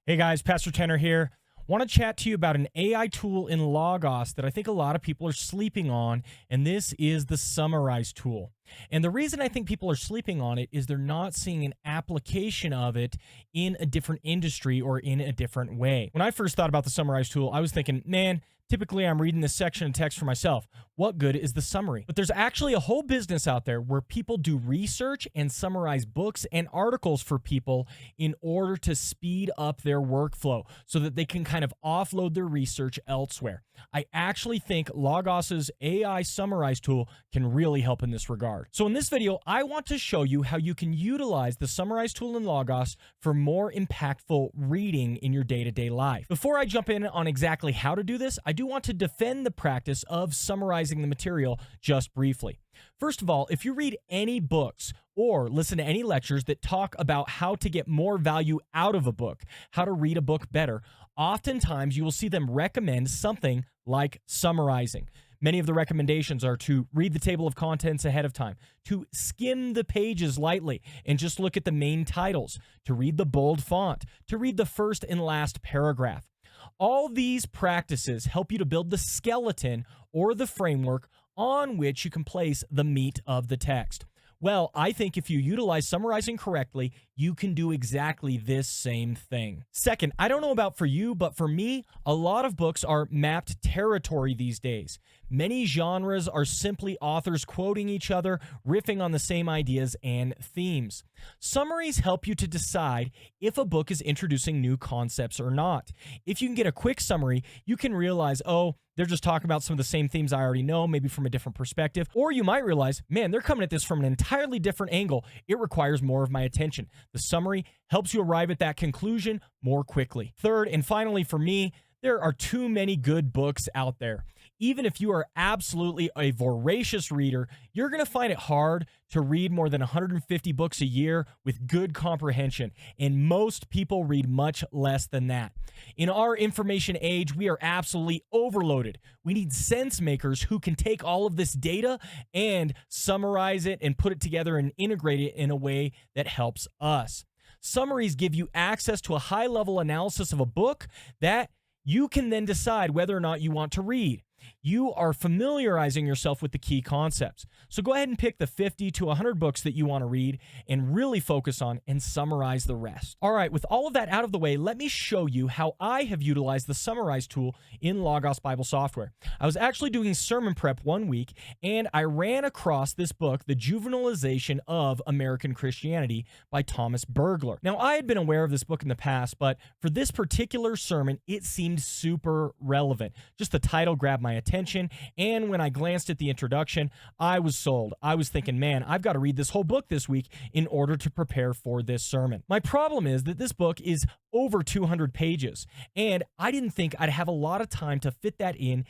Hey guys, Pastor Tanner here. Want to chat to you about an AI tool in Logos that I think a lot of people are sleeping on, and this is the Summarize tool. And the reason I think people are sleeping on it is they're not seeing an application of it in a different industry or in a different way. When I first thought about the Summarize tool, I was thinking, man, typically I'm reading this section of text for myself. What good is the summary? But there's actually a whole business out there where people do research and summarize books and articles for people in order to speed up their workflow so that they can kind of offload their research elsewhere. I actually think Logos's AI Summarize tool can really help in this regard. So in this video, I want to show you how you can utilize the Summarize tool in Logos for more impactful reading in your day-to-day life. Before I jump in on exactly how to do this, I do want to defend the practice of summarizing the material just briefly. First of all, if you read any books or listen to any lectures that talk about how to get more value out of a book, how to read a book better, oftentimes you will see them recommend something like summarizing. Many of the recommendations are to read the table of contents ahead of time, to skim the pages lightly and just look at the main titles, to read the bold font, to read the first and last paragraph. All these practices help you to build the skeleton or the framework on which you can place the meat of the text. Well, I think if you utilize summarizing correctly, you can do exactly this same thing. Second, I don't know about for you, but for me, a lot of books are mapped territory these days. Many genres are simply authors quoting each other, riffing on the same ideas and themes. Summaries help you to decide if a book is introducing new concepts or not. If you can get a quick summary, you can realize, oh, they're just talking about some of the same themes I already know, maybe from a different perspective. Or you might realize, man, they're coming at this from an entirely different angle. It requires more of my attention. The summary helps you arrive at that conclusion more quickly. Third, and finally for me, there are too many good books out there. Even if you are absolutely a voracious reader, you're going to find it hard to read more than 150 books a year with good comprehension, and most people read much less than that. In our information age, we are absolutely overloaded. We need sense makers who can take all of this data and summarize it and put it together and integrate it in a way that helps us. Summaries give you access to a high-level analysis of a book that you can then decide whether or not you want to read. You are familiarizing yourself with the key concepts. So go ahead and pick the 50 to 100 books that you want to read and really focus on and summarize the rest. All right, with all of that out of the way, let me show you how I have utilized the Summarize tool in Logos Bible software. I was actually doing sermon prep one week, and I ran across this book, The Juvenilization of American Christianity by Thomas Bergler. Now, I had been aware of this book in the past, but for this particular sermon, it seemed super relevant. Just the title grabbed my attention, and when I glanced at the introduction, I was sold. I was thinking, man, I've got to read this whole book this week in order to prepare for this sermon. My problem is that this book is over 200 pages, and I didn't think I'd have a lot of time to fit that in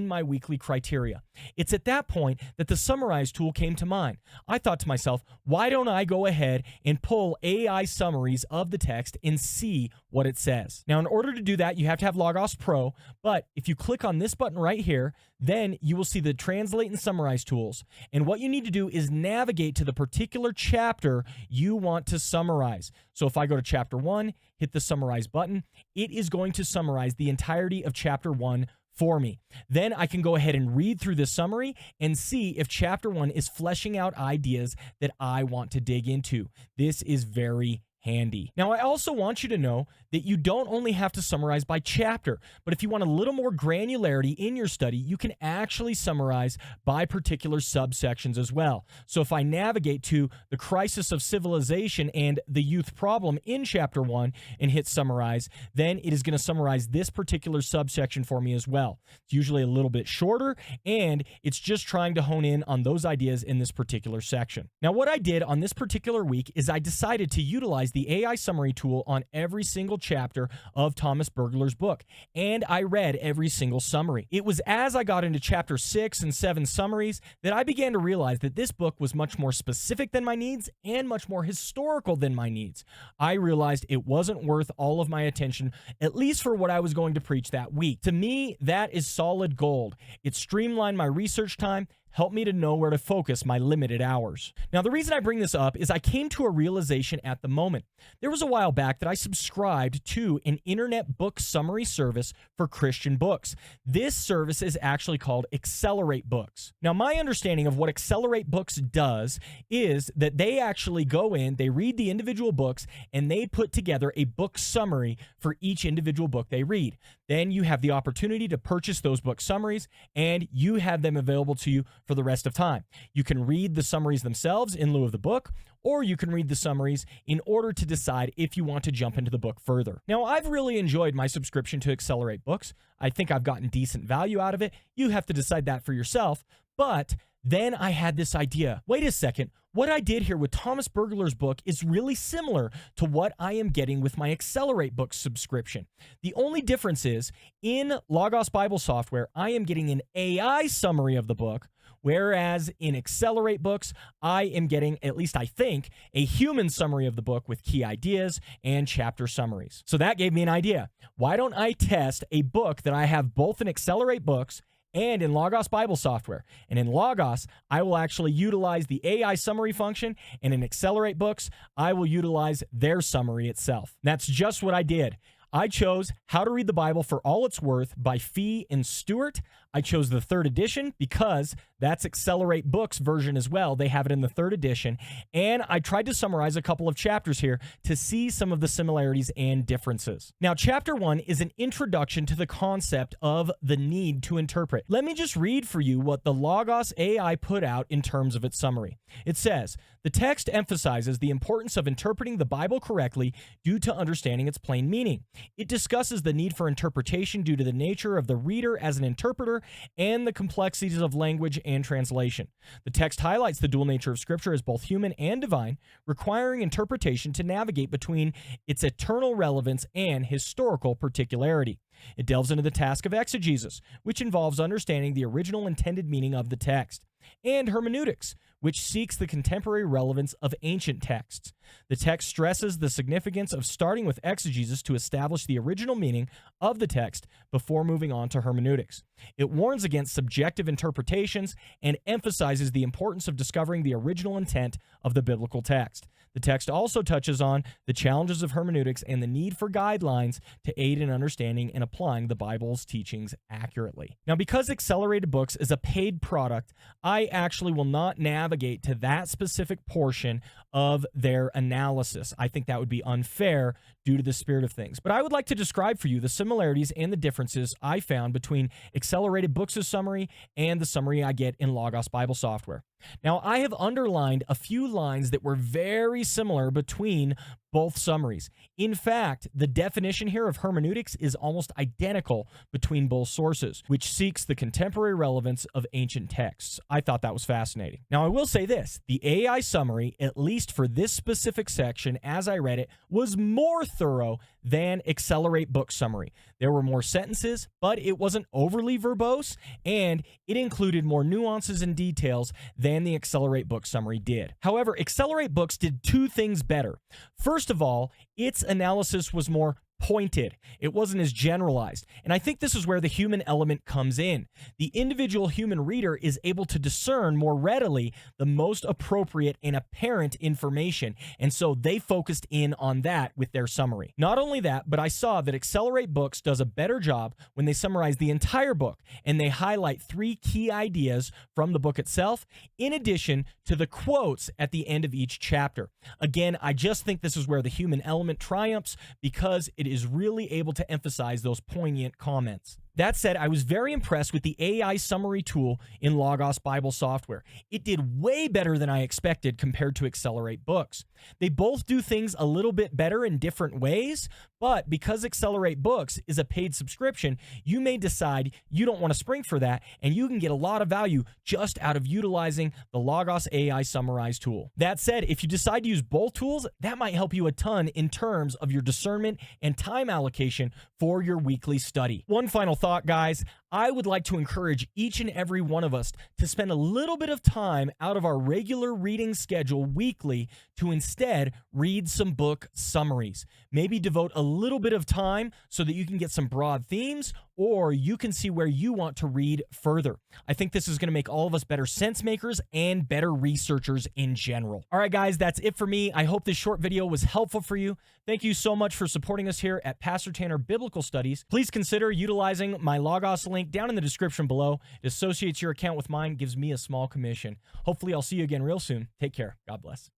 my weekly criteria. It's at that point that the Summarize tool came to mind. I thought to myself, why don't I go ahead and pull AI summaries of the text and see what it says? Now, in order to do that, you have to have Logos Pro, but if you click on this button right here, then you will see the Translate and Summarize tools. And what you need to do is navigate to the particular chapter you want to summarize. So if I go to chapter 1, hit the Summarize button, it is going to summarize the entirety of chapter 1 for me. Then I can go ahead and read through the summary and see if chapter 1 is fleshing out ideas that I want to dig into. This is very handy. Now, I also want you to know that you don't only have to summarize by chapter, but if you want a little more granularity in your study, you can actually summarize by particular subsections as well. So if I navigate to the crisis of civilization and the youth problem in chapter 1 and hit summarize, then it is going to summarize this particular subsection for me as well. It's usually a little bit shorter, and it's just trying to hone in on those ideas in this particular section. Now, what I did on this particular week is I decided to utilize the AI summary tool on every single chapter of Thomas Bergler's book, and I read every single summary. It was as I got into chapter 6 and 7 summaries that I began to realize that this book was much more specific than my needs and much more historical than my needs. I realized it wasn't worth all of my attention, at least for what I was going to preach that week. To me, that is solid gold. It streamlined my research time, help me to know where to focus my limited hours. Now, the reason I bring this up is I came to a realization at the moment. There was a while back that I subscribed to an internet book summary service for Christian books. This service is actually called Accelerate Books. Now, my understanding of what Accelerate Books does is that they actually go in, they read the individual books, and they put together a book summary for each individual book they read. Then you have the opportunity to purchase those book summaries, and you have them available to you for the rest of time. You can read the summaries themselves in lieu of the book, or you can read the summaries in order to decide if you want to jump into the book further. Now, I've really enjoyed my subscription to Accelerate Books. I think I've gotten decent value out of it. You have to decide that for yourself, but then I had this idea. Wait a second. What I did here with Thomas Bergler's book is really similar to what I am getting with my Accelerate Books subscription. The only difference is in Logos Bible Software, I am getting an AI summary of the book, whereas in Accelerate Books, I am getting, at least I think, a human summary of the book with key ideas and chapter summaries. So that gave me an idea. Why don't I test a book that I have both in Accelerate Books and in Logos Bible Software? And in Logos, I will actually utilize the AI summary function, and in Accelerate Books, I will utilize their summary itself. That's just what I did. I chose How to Read the Bible for All It's Worth by Fee and Stewart. I chose the 3rd edition because that's Accelerate Books version as well. They have it in the 3rd edition. And I tried to summarize a couple of chapters here to see some of the similarities and differences. Now, chapter 1 is an introduction to the concept of the need to interpret. Let me just read for you what the Logos AI put out in terms of its summary. It says, the text emphasizes the importance of interpreting the Bible correctly due to understanding its plain meaning. It discusses the need for interpretation due to the nature of the reader as an interpreter and the complexities of language and translation. The text highlights the dual nature of Scripture as both human and divine, requiring interpretation to navigate between its eternal relevance and historical particularity. It delves into the task of exegesis, which involves understanding the original intended meaning of the text, and hermeneutics, which seeks the contemporary relevance of ancient texts. The text stresses the significance of starting with exegesis to establish the original meaning of the text before moving on to hermeneutics. It warns against subjective interpretations and emphasizes the importance of discovering the original intent of the biblical text. The text also touches on the challenges of hermeneutics and the need for guidelines to aid in understanding and applying the Bible's teachings accurately. Now, because Accelerated Books is a paid product, I actually will not navigate to that specific portion of their analysis. I think that would be unfair due to the spirit of things. But I would like to describe for you the similarities and the differences I found between Accelerated Books' summary and the summary I get in Logos Bible Software. Now, I have underlined a few lines that were very similar between both summaries. In fact, the definition here of hermeneutics is almost identical between both sources, which seeks the contemporary relevance of ancient texts. I thought that was fascinating. Now, I will say this, the AI summary, at least for this specific section, as I read it, was more thorough than Accelerate Book Summary. There were more sentences, but it wasn't overly verbose, and it included more nuances and details than the Accelerate Book Summary did. However, Accelerate Books did two things better. First of all, its analysis was more pointed. It wasn't as generalized. And I think this is where the human element comes in. The individual human reader is able to discern more readily the most appropriate and apparent information. And so they focused in on that with their summary. Not only that, but I saw that Accelerate Books does a better job when they summarize the entire book and they highlight 3 key ideas from the book itself, in addition to the quotes at the end of each chapter. Again, I just think this is where the human element triumphs because it is really able to emphasize those poignant comments. That said, I was very impressed with the AI summary tool in Logos Bible Software. It did way better than I expected compared to Accelerate Books. They both do things a little bit better in different ways, but because Accelerate Books is a paid subscription, you may decide you don't want to spring for that, and you can get a lot of value just out of utilizing the Logos AI Summarize tool. That said, if you decide to use both tools, that might help you a ton in terms of your discernment and time allocation for your weekly study. One final thought thought, guys. I would like to encourage each and every one of us to spend a little bit of time out of our regular reading schedule weekly to instead read some book summaries. Maybe devote a little bit of time so that you can get some broad themes, or you can see where you want to read further. I think this is going to make all of us better sense makers and better researchers in general. All right, guys, that's it for me. I hope this short video was helpful for you. Thank you so much for supporting us here at Pastor Tanner Biblical Studies. Please consider utilizing my Logos link down in the description below. It associates your account with mine, gives me a small commission. Hopefully, I'll see you again real soon. Take care. God bless.